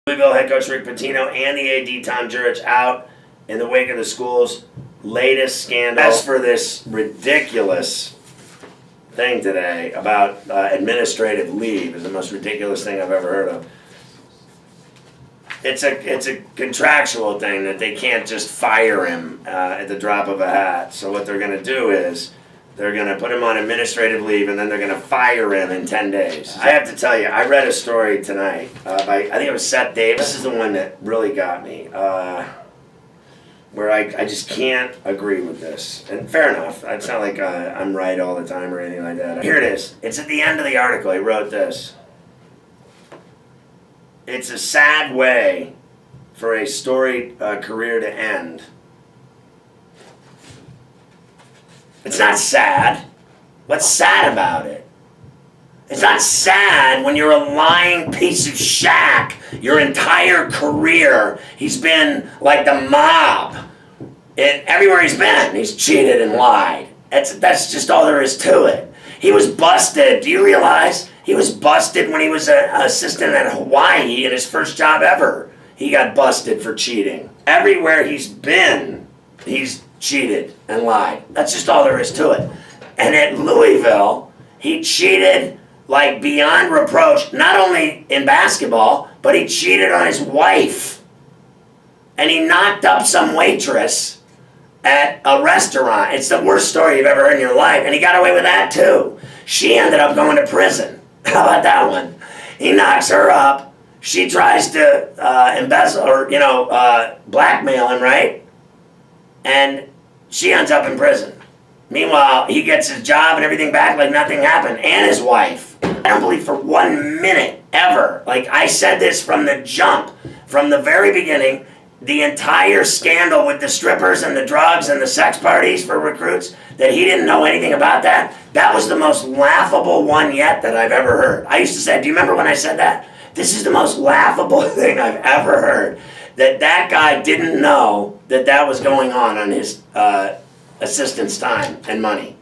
Louisville head coach Rick Pitino and the AD Tom Jurich out in the wake of the school's latest scandal. As for this ridiculous thing today about administrative leave, is the most ridiculous thing I've ever heard of. It's a contractual thing that they can't just fire him at the drop of a hat. So what they're going to do is they're going to put him on administrative leave, and then they're going to fire him in 10 days. I have to tell you, I read a story tonight by, I think it was Seth Davis. This is the one that really got me, where I just can't agree with this. And fair enough. It's not like I'm right all the time or anything like that. Here it is. It's at the end of the article. He wrote this. It's a sad way for a storied career to end. It's not sad. What's sad about it? It's not sad when you're a lying piece of shack your entire career. He's been like the mob. Everywhere he's been, he's cheated and lied. That's just all there is to it. He was busted. Do you realize he was busted when he was an assistant at Hawaii in his first job ever? He got busted for cheating. Everywhere he's been, he's cheated and lied. That's just all there is to it. And at Louisville, he cheated like beyond reproach, not only in basketball, but he cheated on his wife. And he knocked up some waitress at a restaurant. It's the worst story you've ever heard in your life. And he got away with that too. She ended up going to prison. How about that one? He knocks her up. She tries to embezzle or, blackmail him, right? And she ends up in prison. Meanwhile, he gets his job and everything back like nothing happened, and his wife. I don't believe for 1 minute, ever, like I said this from the jump, from the very beginning, the entire scandal with the strippers and the drugs and the sex parties for recruits, that he didn't know anything about that, that was the most laughable one yet that I've ever heard. I used to say, do you remember when I said that? This is the most laughable thing I've ever heard. That guy didn't know that was going on his assistant's time and money.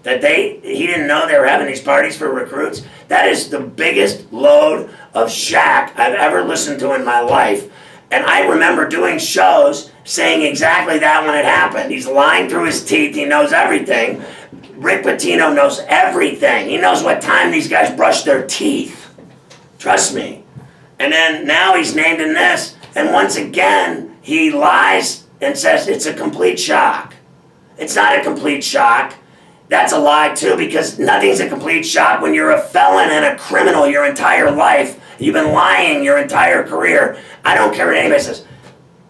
He didn't know they were having these parties for recruits. That is the biggest load of shack I've ever listened to in my life. And I remember doing shows saying exactly that when it happened. He's lying through his teeth. He knows everything. Rick Pitino knows everything. He knows what time these guys brush their teeth. Trust me. And then now he's named in this. And once again, he lies and says it's a complete shock. It's not a complete shock. That's a lie too, because nothing's a complete shock when you're a felon and a criminal your entire life. You've been lying your entire career. I don't care what anybody says.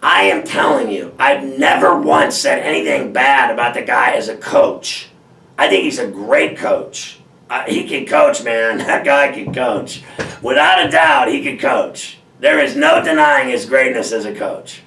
I am telling you, I've never once said anything bad about the guy as a coach. I think he's a great coach. He can coach, man. That guy can coach. Without a doubt, he can coach. There is no denying his greatness as a coach.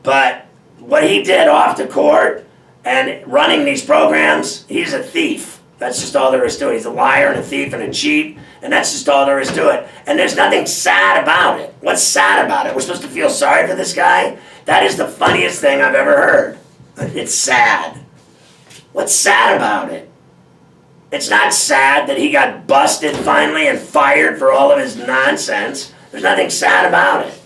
But what he did off the court and running these programs, he's a thief. That's just all there is to it. He's a liar and a thief and a cheat, and that's just all there is to it. And there's nothing sad about it. What's sad about it? We're supposed to feel sorry for this guy? That is the funniest thing I've ever heard. It's sad. What's sad about it? It's not sad that he got busted finally and fired for all of his nonsense. There's nothing sad about it.